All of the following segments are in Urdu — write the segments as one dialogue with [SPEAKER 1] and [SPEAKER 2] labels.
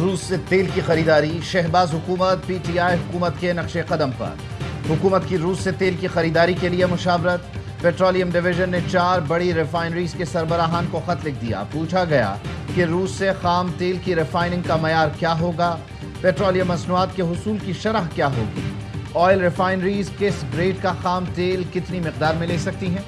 [SPEAKER 1] روس سے تیل کی خریداری، شہباز حکومت پی ٹی آئی حکومت کے نقش قدم پر۔ حکومت کی روس سے تیل کی خریداری کے لیے مشاورت۔ پیٹرولیم ڈویژن نے 4 بڑی ریفائنریز کے سربراہان کو خط لکھ دیا۔ پوچھا گیا کہ روس سے خام تیل کی ریفائننگ کا معیار کیا ہوگا، پیٹرولیم مصنوعات کے حصول کی شرح کیا ہوگی، آئل ریفائنریز کس گریڈ کا خام تیل کتنی مقدار میں لے سکتی ہیں،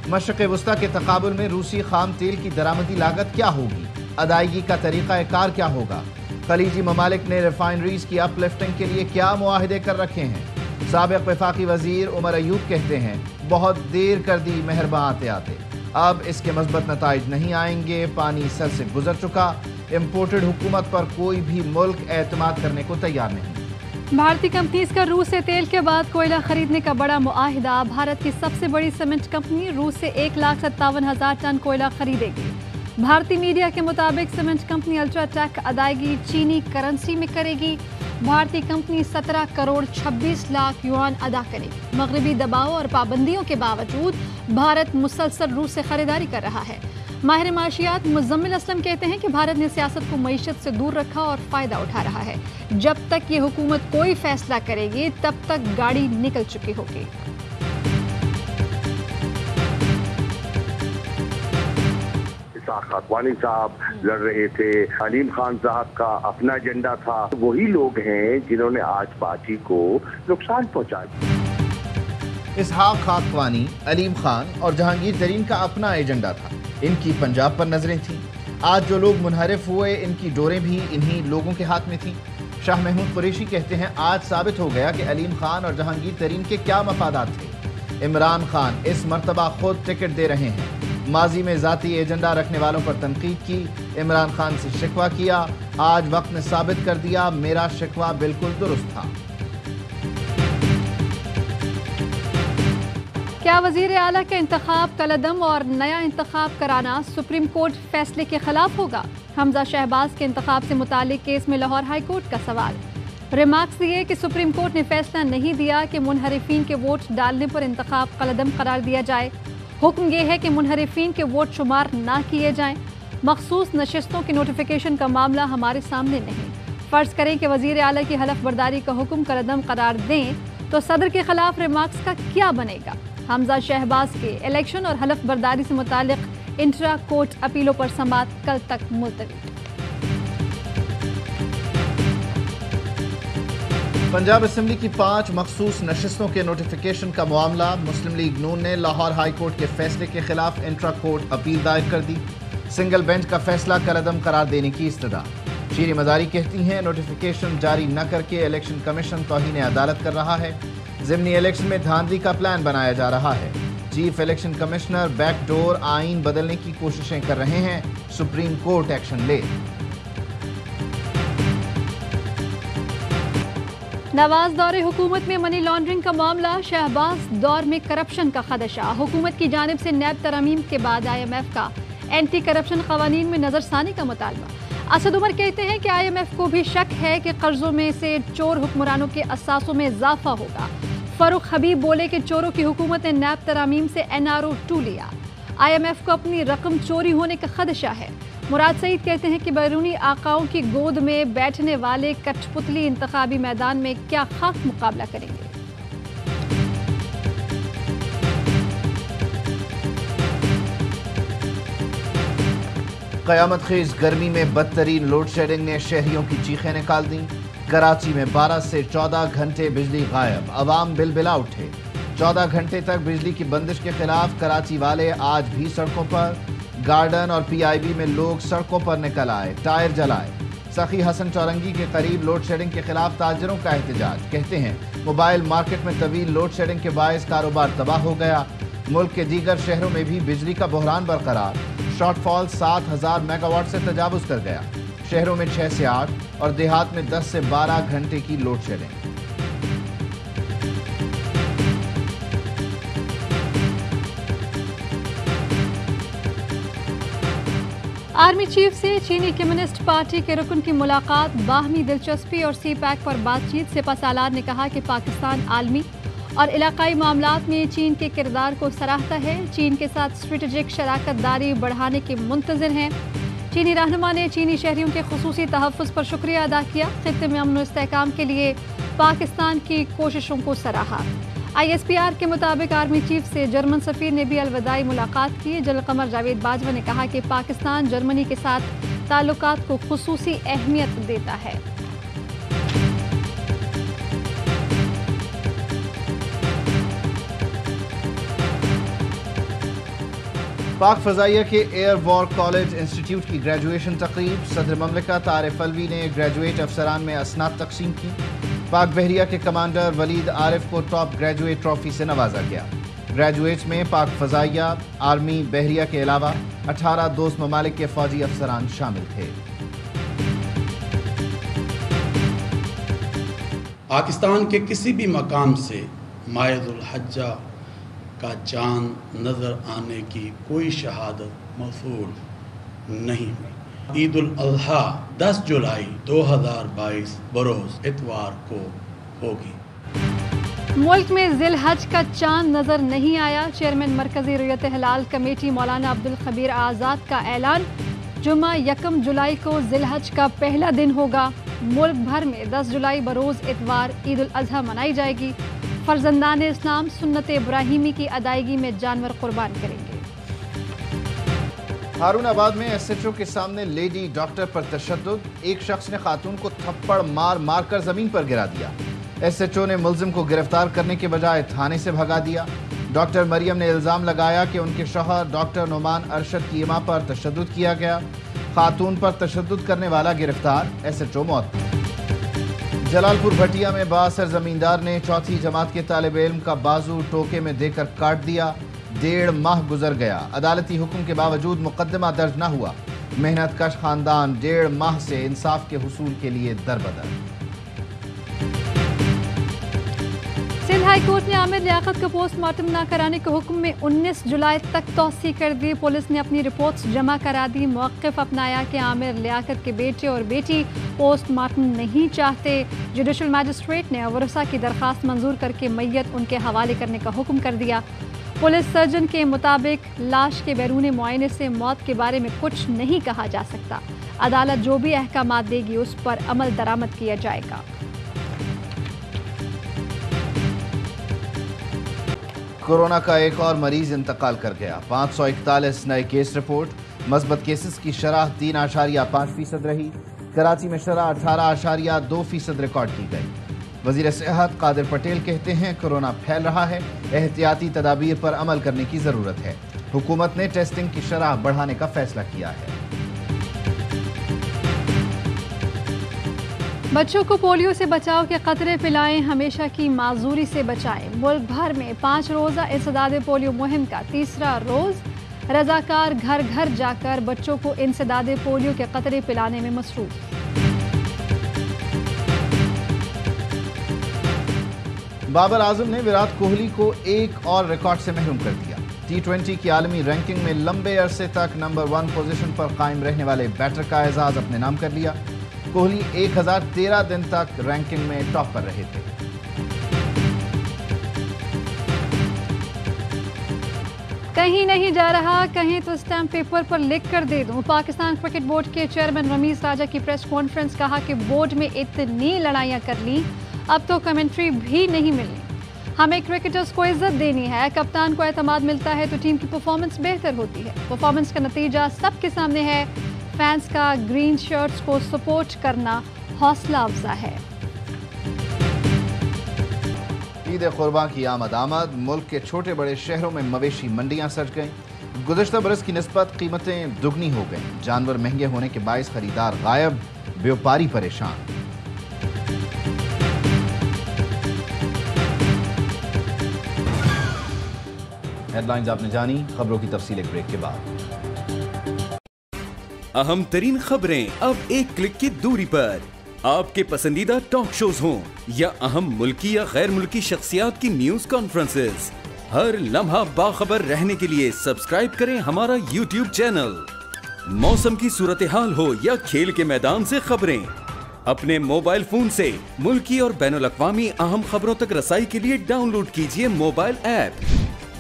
[SPEAKER 1] مشرق وسطیٰ کے تقابل میں روسی خام تیل کی درآمدی لاگت کیا ہوگی، ادائیگی کا طریقہ کار کیا ہوگا، خلیجی ممالک نے ریفائنریز کی اپ لفٹنگ کے لیے کیا معاہدے کر رکھے ہیں۔ سابق وفاقی وزیر عمر ایوب کہتے ہیں بہت دیر کر دی مہرباں آتے آتے، اب اس کے مثبت نتائج نہیں آئیں گے، پانی سر سے گزر چکا، امپورٹڈ حکومت پر کوئی بھی ملک اعتماد کرنے کو تیار نہیں۔
[SPEAKER 2] بھارتی کمپنیز کا روس سے تیل کے بعد کوئلہ خریدنے کا بڑا معاہدہ۔ بھارت کی سب سے بڑی سیمنٹ کمپنی روس سے 1,57,000 ٹن کوئلہ خریدے گی۔ بھارتی میڈیا کے مطابق سیمنٹ کمپنی الٹرا ٹیک ادائیگی چینی کرنسی میں کرے گی۔ بھارتی کمپنی 17 کروڑ 26 لاکھ یوان ادا کرے گی۔ مغربی دباؤ اور پابندیوں کے باوجود بھارت مسلسل روس سے خریداری کر رہا ہے۔ ماہر معاشیات مزمل اسلم کہتے ہیں کہ بھارت نے سیاست کو معیشت سے دور رکھا اور فائدہ اٹھا رہا ہے۔ جب تک یہ حکومت کوئی فیصلہ کرے گی تب تک گاڑی نکل چکی ہوگی۔
[SPEAKER 3] خاکوانی صاحب لڑ رہے تھے، علیم خان صاحب کا اپنا ایجنڈا تھا، وہی لوگ ہیں جنہوں نے آج پارٹی کو نقصان پہنچایا۔
[SPEAKER 1] اسحاق خاکوانی، علیم خان اور جہانگیر ترین کا اپنا ایجنڈا تھا، ان کی پنجاب پر نظریں تھیں۔ آج جو لوگ منحرف ہوئے ان کی ڈوریں بھی انہی لوگوں کے ہاتھ میں تھیں۔ شاہ محمود قریشی کہتے ہیں آج ثابت ہو گیا کہ علیم خان اور جہانگیر ترین کے کیا مفادات تھے۔ عمران خان اس مرتبہ خود ٹکٹ دے رہے ہیں۔ ماضی میں ذاتی ایجنڈا رکھنے والوں پر تنقید کی، عمران خان سے شکوہ کیا، آج وقت نے ثابت کر دیا میرا شکوہ بالکل درست تھا۔
[SPEAKER 2] کیا وزیر اعلیٰ کا انتخاب کالعدم اور نیا انتخاب کرانا سپریم کورٹ فیصلے کے خلاف ہوگا؟ حمزہ شہباز کے انتخاب سے متعلق کیس میں لاہور ہائی کورٹ کا سوال۔ ریمارکس دیے کہ سپریم کورٹ نے فیصلہ نہیں دیا کہ منحرفین کے ووٹ ڈالنے پر انتخاب کالعدم قرار دیا جائے۔ حکم یہ ہے کہ منحرفین کے ووٹ شمار نہ کیے جائیں۔ مخصوص نشستوں کی نوٹیفیکیشن کا معاملہ ہمارے سامنے نہیں۔ فرض کریں کہ وزیر اعلیٰ کی حلف برداری کا حکم کالعدم قرار دیں تو صدر کے خلاف ریمارکس کا کیا بنے گا؟ حمزہ شہباز کے الیکشن اور حلف برداری سے متعلق انٹرا کورٹ اپیلوں پر سماعت کل تک ملتوی۔
[SPEAKER 1] پنجاب اسمبلی کی 5 مخصوص نشستوں کے نوٹیفیکیشن کا معاملہ، مسلم لیگ نون نے لاہور ہائی کورٹ کے فیصلے کے خلاف انٹرا کورٹ اپیل دائر کر دی۔ سنگل بینچ کا فیصلہ کالعدم قرار دینے کی استدعا۔ شیریں مزاری کہتی ہیں نوٹیفیکیشن جاری نہ کر کے الیکشن کمیشن توہین عدالت کر رہا ہے، ضمنی الیکشن میں دھاندلی کا پلان بنایا جا رہا ہے، chief election commissioner back door آئین بدلنے کی کوششیں کر رہے ہیں، سپریم کورٹ ایکشن لے۔
[SPEAKER 2] نواز دور حکومت میں منی لانڈرنگ کا معاملہ، شہباز دور میں کرپشن کا خدشہ، حکومت کی جانب سے نیب ترامیم کے بعد IMF کا اینٹی کرپشن قوانین میں نظر ثانی کا مطالبہ۔ اسد عمر کہتے ہیں کہ IMF کو بھی شک ہے کہ قرضوں میں سے چور حکمرانوں کے اثاثوں میں اضافہ ہوگا۔ فاروق حبیب بولے کہ چوروں کی حکومت نے نیب ترامیم سے NRO 2 لیا، IMF کو اپنی رقم چوری ہونے کا خدشہ ہے۔ مراد سعید کہتے ہیں کہ بیرونی آقاؤں کی گود میں بیٹھنے والے کٹھ پتلی انتخابی میدان میں کیا خاص مقابلہ کریں گے۔
[SPEAKER 1] قیامت خیز گرمی میں بدترین لوڈ شیڈنگ نے شہریوں کی چیخیں نکال دیں۔ کراچی میں 12 سے 14 گھنٹے بجلی غائب، عوام بلبلا اٹھے۔ 14 گھنٹے تک بجلی کی بندش کے خلاف کراچی والے آج بھی سڑکوں پر، گارڈن اور PIB میں لوگ سڑکوں پر نکل آئے، ٹائر جلائے۔ سخی حسن چورنگی کے قریب لوڈ شیڈنگ کے خلاف تاجروں کا احتجاج، کہتے ہیں موبائل مارکیٹ میں طویل لوڈ شیڈنگ کے باعث کاروبار تباہ ہو گیا۔ ملک کے دیگر شہروں میں بھی بجلی کا بحران برقرار، شارٹ فال 7000 میگا واٹ سے تجاوز کر گیا۔ شہروں میں 6 سے 8 اور دیہات میں 10 سے 12 گھنٹے کی لوڈ شیڈنگ۔
[SPEAKER 2] آرمی چیف سے چینی کمیونسٹ پارٹی کے رکن کی ملاقات، باہمی دلچسپی اور سی پیک پر بات چیت۔ سپہ سالار نے کہا کہ پاکستان عالمی اور علاقائی معاملات میں چین کے کردار کو سراہتا ہے، چین کے ساتھ اسٹریٹجک شراکت داری بڑھانے کے منتظر ہیں۔ چینی رہنما نے چینی شہریوں کے خصوصی تحفظ پر شکریہ ادا کیا. خطے میں امن و استحکام کے لیے پاکستان کی کوششوں کو سراہا. ISPR کے مطابق آرمی چیف سے جرمن سفیر نے بھی الوداعی ملاقات کی. جنرل قمر جاوید باجوہ نے کہا کہ پاکستان جرمنی کے ساتھ تعلقات کو خصوصی اہمیت دیتا ہے.
[SPEAKER 1] پاک فضائیہ کے ایئر وار کالج انسٹیٹیوٹ کی گریجویشن تقریب. صدر مملکت عارف الوی نے گریجویٹ افسران میں اسناد تقسیم کی. پاک بحریہ کے کمانڈر ولید عارف کو ٹاپ گریجویٹ ٹرافی سے نوازا گیا. گریجویٹس میں پاک فضائیہ، آرمی، بحریہ کے علاوہ 18 دوست ممالک کے فوجی افسران شامل تھے.
[SPEAKER 4] پاکستان کے کسی بھی مقام سے ماہ ذوالحجہ کا چاند نظر آنے کی کوئی شہادت موصول نہیں ہوئی. عید الاضحیٰ 10 جولائی 2022 بروز اتوار کو ہوگی.
[SPEAKER 2] ملک میں ذی الحج کا چاند نظر نہیں آیا. چیئرمین مرکزی رؤیت ہلال کمیٹی مولانا عبدالخبیر آزاد کا اعلان. جمعہ 1 جولائی کو ذی الحج کا پہلا دن ہوگا. ملک بھر میں 10 جولائی بروز اتوار عید الاضحیٰ منائی جائے گی. فرزندان اسلام سنت ابراہیمی کی ادائیگی میں جانور قربان کریں گے.
[SPEAKER 1] ہارون آباد میں SHO کے سامنے لیڈی ڈاکٹر پر تشدد. ایک شخص نے خاتون کو تھپڑ مار کر زمین پر گرا دیا. SHO نے ملزم کو گرفتار کرنے کے بجائے تھانے سے بھگا دیا. ڈاکٹر مریم نے الزام لگایا کہ ان کے شوہر ڈاکٹر نعمان ارشد کی اماں پر تشدد کیا گیا. خاتون پر تشدد کرنے والا گرفتار، SHO موت. جلال پور بھٹیا میں بااثر زمیندار نے چوتھی جماعت کے طالب علم کا بازو ٹوکے میں دے کر کاٹ دیا. 1.5 ماہ گزر گیا، عدالتی حکم کے باوجود مقدمہ درج نہ ہوا. محنت کش خاندان 1.5 ماہ سے انصاف کے حصول کے لیے دربدر.
[SPEAKER 2] سندھ ہائی کورٹ نے عامر لیاقت کا پوسٹ مارٹم نہ کرانے کے حکم میں 19 جولائی تک توسیع کر دی. پولیس نے اپنی رپورٹس جمع کرا دی. موقف اپنایا کہ عامر لیاقت کے بیٹے اور بیٹی پوسٹ مارٹم نہیں چاہتے. جوڈیشل میجسٹریٹ نے ورثاء کی درخواست منظور کر کے میت ان کے حوالے کرنے کا حکم کر دیا. پولیس سرجن کے مطابق لاش کے بیرون معائنے سے موت کے بارے میں کچھ نہیں کہا جا سکتا. عدالت جو بھی احکامات دے گی اس پر عمل درآمد کیا جائے گا.
[SPEAKER 1] کورونا کا ایک اور مریض انتقال کر گیا. 541 نئے کیس رپورٹ. مثبت کیسز کی شرح 3.5% رہی. کراچی میں شرح 18.2% ریکارڈ کی گئی. وزیر صحت قادر پٹیل کہتے ہیں کورونا پھیل رہا ہے، احتیاطی تدابیر پر عمل کرنے کی ضرورت ہے. حکومت نے ٹیسٹنگ کی شرح بڑھانے کا فیصلہ کیا ہے.
[SPEAKER 2] بچوں کو پولیو سے بچاؤ کے قطرے پلائیں، ہمیشہ کی معذوری سے بچائیں. ملک بھر میں 5 روزہ انسداد پولیو مہم کا تیسرا روز. رضاکار گھر گھر جا کر بچوں کو انسداد پولیو کے قطرے پلانے میں مصروف.
[SPEAKER 1] بابر اعظم نے وراٹ کوہلی کو ایک اور ریکارڈ سے محروم کر دیا. T20 کی عالمی رینکنگ میں لمبے عرصے تک نمبر 1 پوزیشن پر قائم رہنے والے بیٹر کا اعزاز اپنے نام کر لیا. کوہلی 1013 دن تک رینکنگ میں ٹاپ پر رہے تھے.
[SPEAKER 2] کہیں نہیں جا رہا، کہیں تو اسٹیمپ پیپر پر لکھ کر دے دوں. پاکستان کرکٹ بورڈ کے چیئرمین رمیز راجہ کی پریس کانفرنس. کہا کہ بورڈ میں اتنی لڑائیاں کر لیں، اب تو کمنٹری بھی نہیں ملنی. ہمیں کرکٹرز کو عزت دینی ہے. کپتان کو اعتماد ملتا ہے تو ٹیم کی پرفارمنس بہتر ہوتی ہے. پرفارمنس کا نتیجہ سب کے سامنے ہے. فینس کا گرین شرٹس کو سپورٹ کرنا حوصلہ افزا ہے.
[SPEAKER 1] عید قربان کی آمد. ملک کے چھوٹے بڑے شہروں میں مویشی منڈیاں سج گئیں. گزشتہ برس کی نسبت قیمتیں دگنی ہو گئیں. جانور مہنگے ہونے کے باعث خریدار غائب، بیوپاری پریشان. ہیڈ لائنز آپ نے جانی. خبروں کی تفصیل ایک بریک کے بعد.
[SPEAKER 5] اہم ترین خبریں اب ایک کلک کی دوری پر. آپ کے پسندیدہ ٹاک شوز ہوں یا اہم ملکی یا غیر ملکی شخصیات کی نیوز کانفرنسز، ہر لمحہ باخبر رہنے کے لیے سبسکرائب کریں ہمارا YouTube چینل. موسم کی صورتحال ہو یا کھیل کے میدان سے خبریں، اپنے موبائل فون سے ملکی اور بین الاقوامی اہم خبروں تک رسائی کے لیے ڈاؤن لوڈ کیجیے موبائل ایپ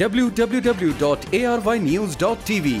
[SPEAKER 5] www.arYnews.tv।